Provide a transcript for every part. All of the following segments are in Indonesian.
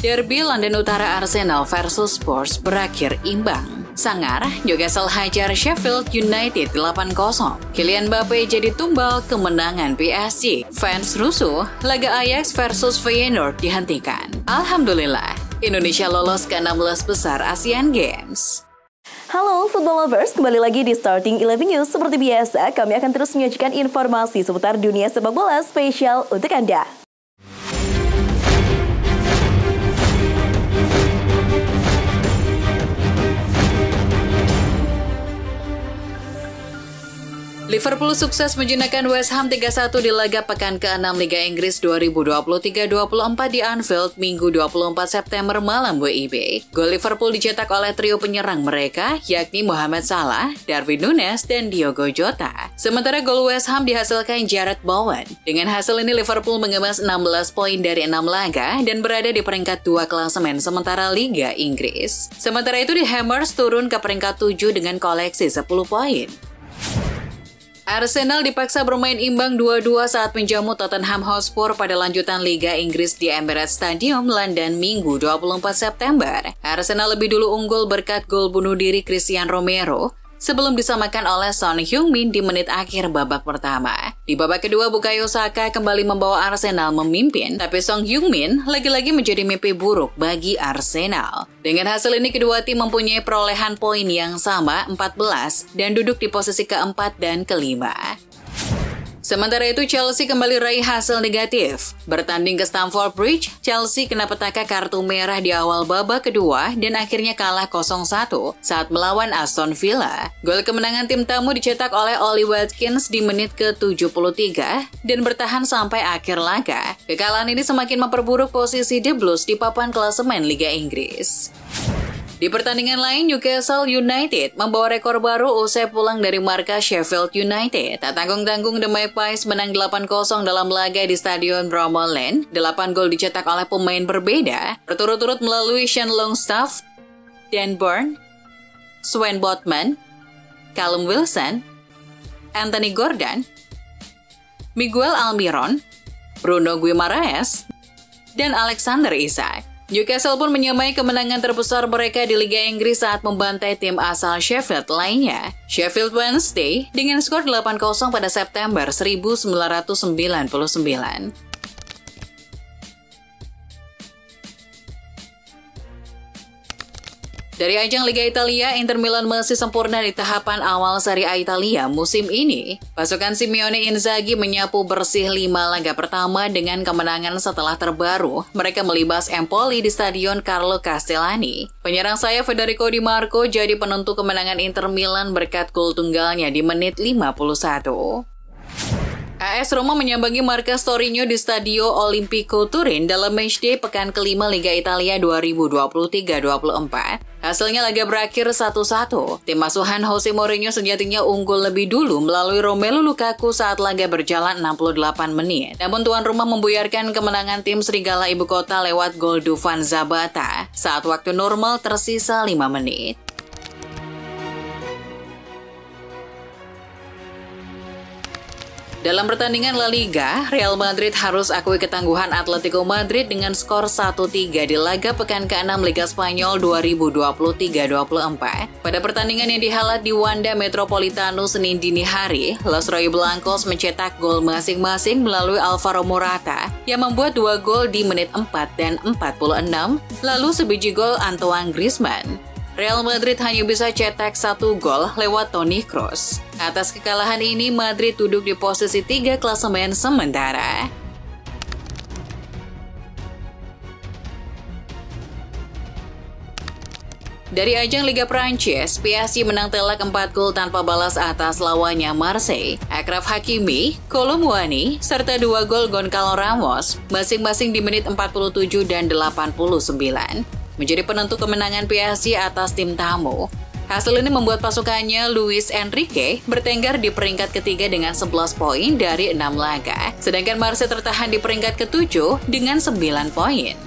Derby London Utara Arsenal versus Spurs berakhir imbang. Sangar, Newcastle hajar Sheffield United 8-0. Kylian Mbappe jadi tumbal kemenangan PSG. Fans rusuh, laga Ajax versus Feyenoord dihentikan. Alhamdulillah, Indonesia lolos ke 16 besar Asian Games. Halo football lovers, kembali lagi di Starting 11 News. Seperti biasa, kami akan terus menyajikan informasi seputar dunia sepak bola spesial untuk Anda. Liverpool sukses menjinakkan West Ham 3-1 di laga pekan ke-6 Liga Inggris 2023-24 di Anfield Minggu 24 September malam WIB. Gol Liverpool dicetak oleh trio penyerang mereka, yakni Mohamed Salah, Darwin Núñez, dan Diogo Jota. Sementara gol West Ham dihasilkan Jarrod Bowen. Dengan hasil ini Liverpool mengemas 16 poin dari 6 laga dan berada di peringkat 2 klasemen sementara Liga Inggris. Sementara itu di Hammers turun ke peringkat 7 dengan koleksi 10 poin. Arsenal dipaksa bermain imbang 2-2 saat menjamu Tottenham Hotspur pada lanjutan Liga Inggris di Emirates Stadium, London, Minggu 24 September. Arsenal lebih dulu unggul berkat gol bunuh diri Christian Romero sebelum disamakan oleh Son Heung-min di menit akhir babak pertama. Di babak kedua, Bukayo Saka kembali membawa Arsenal memimpin, tapi Son Heung-min lagi-lagi menjadi mimpi buruk bagi Arsenal. Dengan hasil ini, kedua tim mempunyai perolehan poin yang sama 14 dan duduk di posisi keempat dan kelima. Sementara itu, Chelsea kembali raih hasil negatif. Bertanding ke Stamford Bridge, Chelsea kena petaka kartu merah di awal babak kedua dan akhirnya kalah 0-1 saat melawan Aston Villa. Gol kemenangan tim tamu dicetak oleh Ollie Watkins di menit ke-73 dan bertahan sampai akhir laga. Kekalahan ini semakin memperburuk posisi The Blues di papan klasemen Liga Inggris. Di pertandingan lain, Newcastle United membawa rekor baru usai pulang dari markas Sheffield United. Tak tanggung-tanggung, The Magpies menang 8-0 dalam laga di Stadion Bramall Lane. 8 gol dicetak oleh pemain berbeda, berturut-turut melalui Sean Longstaff, Dan Burn, Sven Botman, Callum Wilson, Anthony Gordon, Miguel Almiron, Bruno Guimaraes, dan Alexander Isak. Newcastle pun menyamai kemenangan terbesar mereka di Liga Inggris saat membantai tim asal Sheffield lainnya, Sheffield Wednesday, dengan skor 8-0 pada September 1999. Dari ajang Liga Italia, Inter Milan masih sempurna di tahapan awal Serie A Italia musim ini. Pasukan Simeone Inzaghi menyapu bersih 5 laga pertama dengan kemenangan setelah terbaru. Mereka melibas Empoli di Stadion Carlo Castellani. Penyerang sayap Federico Di Marco jadi penentu kemenangan Inter Milan berkat gol tunggalnya di menit 51. AS Roma menyambangi markas Torino di Stadio Olimpico Turin dalam matchday pekan kelima Liga Italia 2023-24. Hasilnya laga berakhir 1-1. Tim asuhan Jose Mourinho sejatinya unggul lebih dulu melalui Romelu Lukaku saat laga berjalan 68 menit. Namun tuan rumah membuyarkan kemenangan tim Serigala Ibu Kota lewat gol Dufan Zapata saat waktu normal tersisa 5 menit. Dalam pertandingan La Liga, Real Madrid harus akui ketangguhan Atletico Madrid dengan skor 1-3 di laga pekan ke-6 Liga Spanyol 2023-24. Pada pertandingan yang dihelat di Wanda Metropolitano Senin dini hari, Los Rojiblancos mencetak gol masing-masing melalui Alvaro Morata yang membuat 2 gol di menit 4 dan 46, lalu sebiji gol Antoine Griezmann. Real Madrid hanya bisa cetak 1 gol lewat Toni Kroos. Atas kekalahan ini, Madrid duduk di posisi 3 klasemen sementara. Dari ajang Liga Prancis, PSG menang telak 4 gol tanpa balas atas lawannya Marseille. Achraf Hakimi, Kolo Muani, serta 2 gol Goncalo Ramos, masing-masing di menit 47 dan 89. Menjadi penentu kemenangan PSG atas tim tamu. Hasil ini membuat pasukannya Luis Enrique bertengger di peringkat ketiga dengan 11 poin dari 6 laga. Sedangkan Marseille tertahan di peringkat ke-7 dengan 9 poin.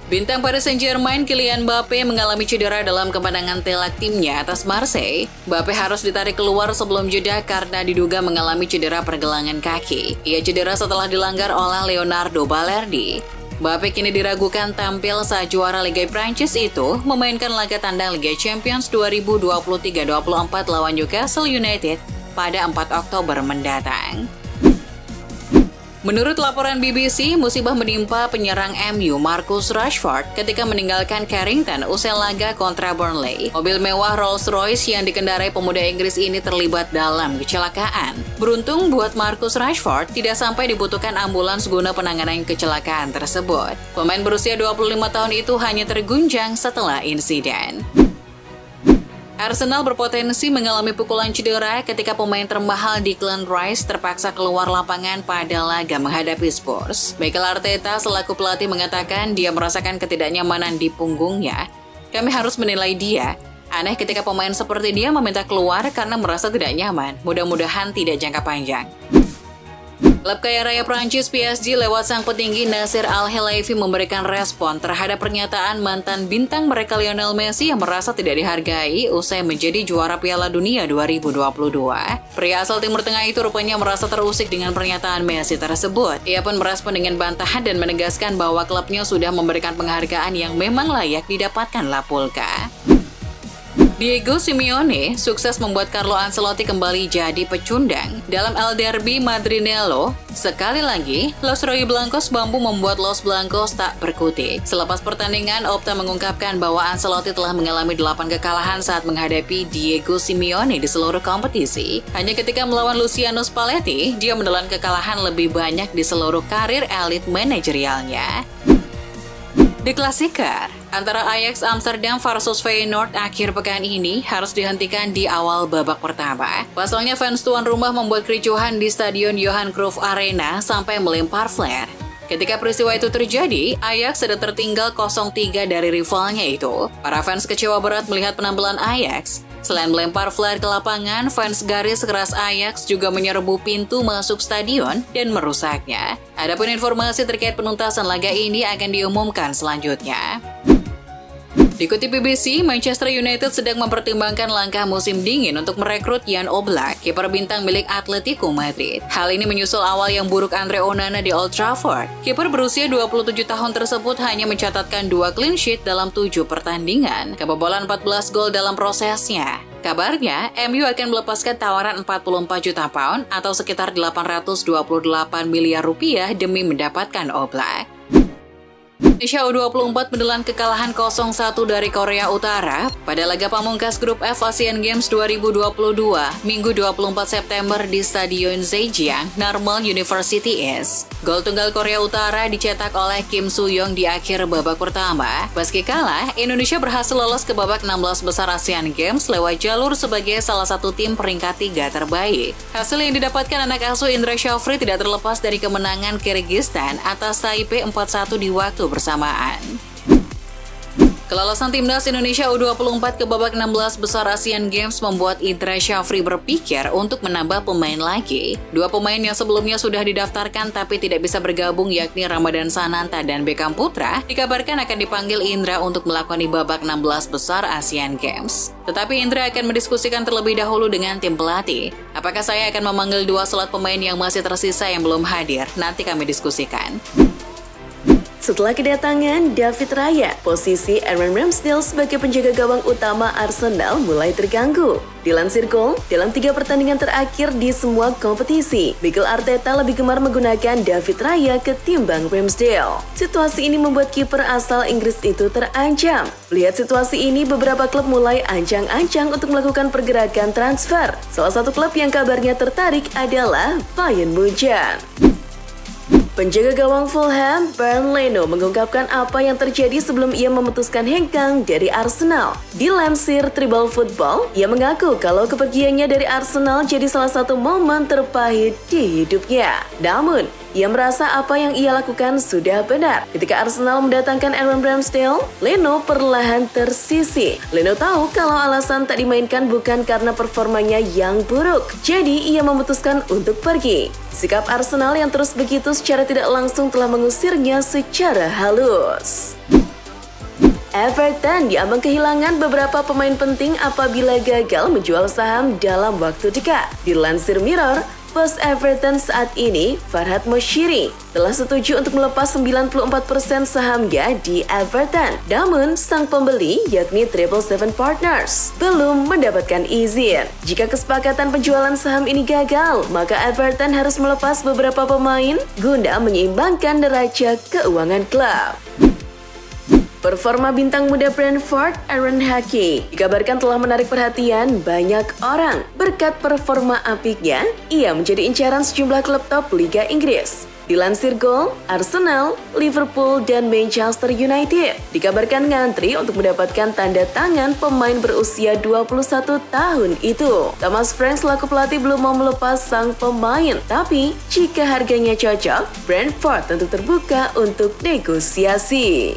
Bintang Paris Saint-Germain Kylian Mbappe mengalami cedera dalam kemenangan telak timnya atas Marseille. Mbappe harus ditarik keluar sebelum jeda karena diduga mengalami cedera pergelangan kaki. Ia cedera setelah dilanggar oleh Leonardo Balerdi. Mbappe kini diragukan tampil saat juara Liga Prancis itu memainkan laga tandang Liga Champions 2023-24 lawan Newcastle United pada 4 Oktober mendatang. Menurut laporan BBC, musibah menimpa penyerang MU Marcus Rashford ketika meninggalkan Carrington usai laga kontra Burnley. Mobil mewah Rolls-Royce yang dikendarai pemuda Inggris ini terlibat dalam kecelakaan. Beruntung buat Marcus Rashford, tidak sampai dibutuhkan ambulans guna penanganan kecelakaan tersebut. Pemain berusia 25 tahun itu hanya terguncang setelah insiden. Arsenal berpotensi mengalami pukulan cedera ketika pemain termahal Declan Rice terpaksa keluar lapangan pada laga menghadapi Spurs. Mikel Arteta selaku pelatih mengatakan dia merasakan ketidaknyamanan di punggungnya. Kami harus menilai dia. Aneh ketika pemain seperti dia meminta keluar karena merasa tidak nyaman. Mudah-mudahan tidak jangka panjang. Klub kaya raya Prancis PSG lewat sang petinggi Nasser Al-Khelaifi memberikan respon terhadap pernyataan mantan bintang mereka Lionel Messi yang merasa tidak dihargai usai menjadi juara Piala Dunia 2022. Pria asal Timur Tengah itu rupanya merasa terusik dengan pernyataan Messi tersebut. Ia pun merespon dengan bantahan dan menegaskan bahwa klubnya sudah memberikan penghargaan yang memang layak didapatkan Lapulka. Diego Simeone sukses membuat Carlo Ancelotti kembali jadi pecundang. Dalam El Derby Madrinello, sekali lagi, Los Rojiblancos mampu membuat Los Blancos tak berkutik. Selepas pertandingan, Opta mengungkapkan bahwa Ancelotti telah mengalami 8 kekalahan saat menghadapi Diego Simeone di seluruh kompetisi. Hanya ketika melawan Luciano Spalletti, dia menelan kekalahan lebih banyak di seluruh karir elit manajerialnya. The Klassiker antara Ajax Amsterdam versus Feyenoord akhir pekan ini harus dihentikan di awal babak pertama. Pasalnya fans tuan rumah membuat kericuhan di Stadion Johan Cruyff Arena sampai melempar flare. Ketika peristiwa itu terjadi, Ajax sudah tertinggal 0-3 dari rivalnya itu. Para fans kecewa berat melihat penampilan Ajax. Selain melempar flare ke lapangan, fans garis keras Ajax juga menyerbu pintu masuk stadion dan merusaknya. Adapun informasi terkait penuntasan laga ini akan diumumkan selanjutnya. Dikutip BBC, Manchester United sedang mempertimbangkan langkah musim dingin untuk merekrut Jan Oblak, kiper bintang milik Atletico Madrid. Hal ini menyusul awal yang buruk Andre Onana di Old Trafford. Kiper berusia 27 tahun tersebut hanya mencatatkan 2 clean sheet dalam 7 pertandingan, kebobolan 14 gol dalam prosesnya. Kabarnya, MU akan melepaskan tawaran 44 juta pound atau sekitar 828 miliar rupiah demi mendapatkan Oblak. Indonesia U24 menelan kekalahan 0-1 dari Korea Utara pada laga pamungkas Grup F Asian Games 2022, Minggu 24 September di Stadion Zhejiang, Normal University East. Gol tunggal Korea Utara dicetak oleh Kim Soo-young di akhir babak pertama. Meski kalah, Indonesia berhasil lolos ke babak 16 besar Asian Games lewat jalur sebagai salah satu tim peringkat 3 terbaik. Hasil yang didapatkan anak asuh Indra Syafri tidak terlepas dari kemenangan Kyrgyzstan atas Taipei 4-1 di waktu bersamaan. Kelolosan timnas Indonesia U24 ke babak 16 besar Asian Games membuat Indra Syafri berpikir untuk menambah pemain lagi. 2 pemain yang sebelumnya sudah didaftarkan tapi tidak bisa bergabung yakni Ramadan Sananta dan Beckham Putra dikabarkan akan dipanggil Indra untuk melakoni babak 16 besar Asian Games. Tetapi Indra akan mendiskusikan terlebih dahulu dengan tim pelatih. Apakah saya akan memanggil 2 slot pemain yang masih tersisa yang belum hadir? Nanti kami diskusikan. Setelah kedatangan David Raya, posisi Aaron Ramsdale sebagai penjaga gawang utama Arsenal mulai terganggu. Dilansir Goal, dalam 3 pertandingan terakhir di semua kompetisi, Mikel Arteta lebih gemar menggunakan David Raya ketimbang Ramsdale. Situasi ini membuat kiper asal Inggris itu terancam. Lihat situasi ini, beberapa klub mulai ancang-ancang untuk melakukan pergerakan transfer. Salah satu klub yang kabarnya tertarik adalah Bayern Munchen. Penjaga gawang Fulham, Bernd Leno mengungkapkan apa yang terjadi sebelum ia memutuskan hengkang dari Arsenal. Dilansir Tribal Football, ia mengaku kalau kepergiannya dari Arsenal jadi salah satu momen terpahit di hidupnya. Namun, ia merasa apa yang ia lakukan sudah benar. Ketika Arsenal mendatangkan Aaron Ramsdale, Leno perlahan tersisih. Leno tahu kalau alasan tak dimainkan bukan karena performanya yang buruk. Jadi, ia memutuskan untuk pergi. Sikap Arsenal yang terus begitu secara tidak langsung telah mengusirnya secara halus. Everton diambang kehilangan beberapa pemain penting apabila gagal menjual saham dalam waktu dekat. Dilansir Mirror, bos Everton saat ini, Farhad Moshiri, telah setuju untuk melepas 94% sahamnya di Everton. Namun, sang pembeli, yakni 777 Partners, belum mendapatkan izin. Jika kesepakatan penjualan saham ini gagal, maka Everton harus melepas beberapa pemain guna menyeimbangkan neraca keuangan klub. Performa bintang muda Brentford, Aaron Hickey, dikabarkan telah menarik perhatian banyak orang. Berkat performa apiknya, ia menjadi incaran sejumlah klub top Liga Inggris. Dilansir Goal, Arsenal, Liverpool, dan Manchester United dikabarkan ngantri untuk mendapatkan tanda tangan pemain berusia 21 tahun itu. Thomas Frank selaku pelatih belum mau melepas sang pemain, tapi jika harganya cocok, Brentford tentu terbuka untuk negosiasi.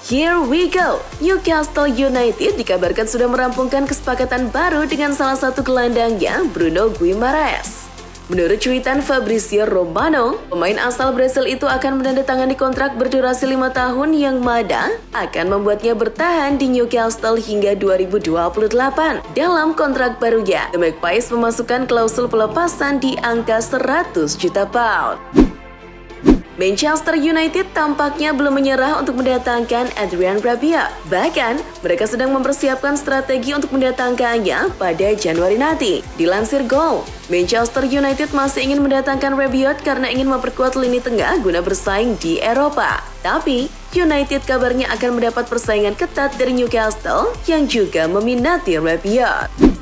Here we go! Newcastle United dikabarkan sudah merampungkan kesepakatan baru dengan salah satu gelandangnya, Bruno Guimaraes. Menurut cuitan Fabrizio Romano, pemain asal Brasil itu akan menandatangani kontrak berdurasi 5 tahun yang mana akan membuatnya bertahan di Newcastle hingga 2028. Dalam kontrak barunya, The Magpies memasukkan klausul pelepasan di angka 100 juta pound. Manchester United tampaknya belum menyerah untuk mendatangkan Adrien Rabiot. Bahkan, mereka sedang mempersiapkan strategi untuk mendatangkannya pada Januari nanti. Dilansir Goal, Manchester United masih ingin mendatangkan Rabiot karena ingin memperkuat lini tengah guna bersaing di Eropa. Tapi, United kabarnya akan mendapat persaingan ketat dari Newcastle yang juga meminati Rabiot.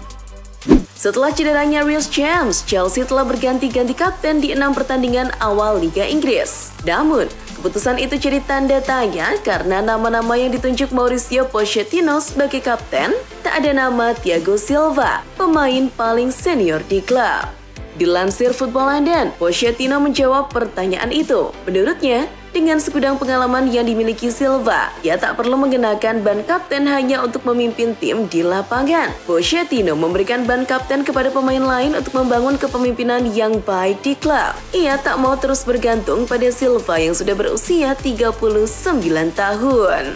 Setelah cederanya Reece James, Chelsea telah berganti-ganti kapten di 6 pertandingan awal Liga Inggris. Namun, keputusan itu jadi tanda tanya karena nama-nama yang ditunjuk Mauricio Pochettino sebagai kapten, tak ada nama Thiago Silva, pemain paling senior di klub. Dilansir Football London, Pochettino menjawab pertanyaan itu. Menurutnya, dengan segudang pengalaman yang dimiliki Silva, ia tak perlu mengenakan ban kapten hanya untuk memimpin tim di lapangan. Pochettino memberikan ban kapten kepada pemain lain untuk membangun kepemimpinan yang baik di klub. Ia tak mau terus bergantung pada Silva yang sudah berusia 39 tahun.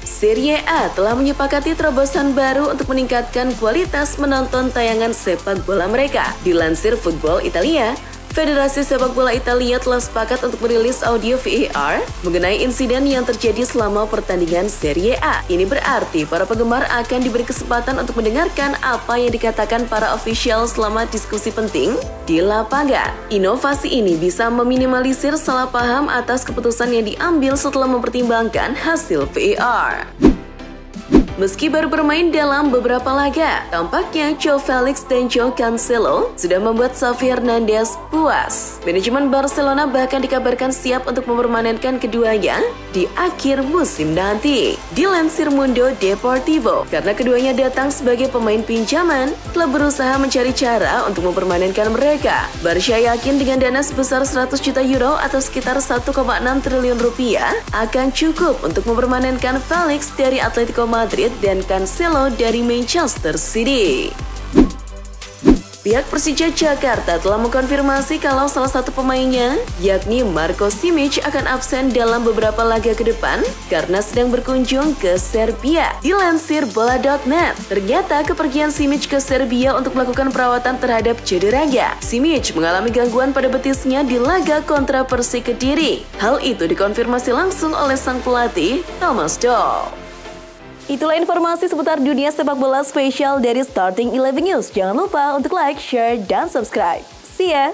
Serie A telah menyepakati terobosan baru untuk meningkatkan kualitas menonton tayangan sepak bola mereka. Dilansir Football Italia, Federasi Sepak Bola Italia telah sepakat untuk merilis audio VAR mengenai insiden yang terjadi selama pertandingan Serie A. Ini berarti para penggemar akan diberi kesempatan untuk mendengarkan apa yang dikatakan para official selama diskusi penting di lapangan. Inovasi ini bisa meminimalisir salah paham atas keputusan yang diambil setelah mempertimbangkan hasil VAR. Meski baru bermain dalam beberapa laga, tampaknya Joao Felix dan Joao Cancelo sudah membuat Xavi Hernandez puas. Manajemen Barcelona bahkan dikabarkan siap untuk mempermanenkan keduanya di akhir musim nanti. Dilansir Mundo Deportivo, karena keduanya datang sebagai pemain pinjaman, klub berusaha mencari cara untuk mempermanenkan mereka. Barca yakin dengan dana sebesar 100 juta euro atau sekitar 1,6 triliun rupiah akan cukup untuk mempermanenkan Felix dari Atletico Madrid dan Cancelo dari Manchester City. Pihak Persija Jakarta telah mengkonfirmasi kalau salah satu pemainnya, yakni Marko Simic, akan absen dalam beberapa laga ke depan karena sedang berkunjung ke Serbia. Dilansir Bola.net, ternyata kepergian Simic ke Serbia untuk melakukan perawatan terhadap cederanya. Simic mengalami gangguan pada betisnya di laga kontra Persik Kediri. Hal itu dikonfirmasi langsung oleh sang pelatih, Thomas Doll. Itulah informasi seputar dunia sepak bola spesial dari Starting 11 News. Jangan lupa untuk like, share, dan subscribe. See ya!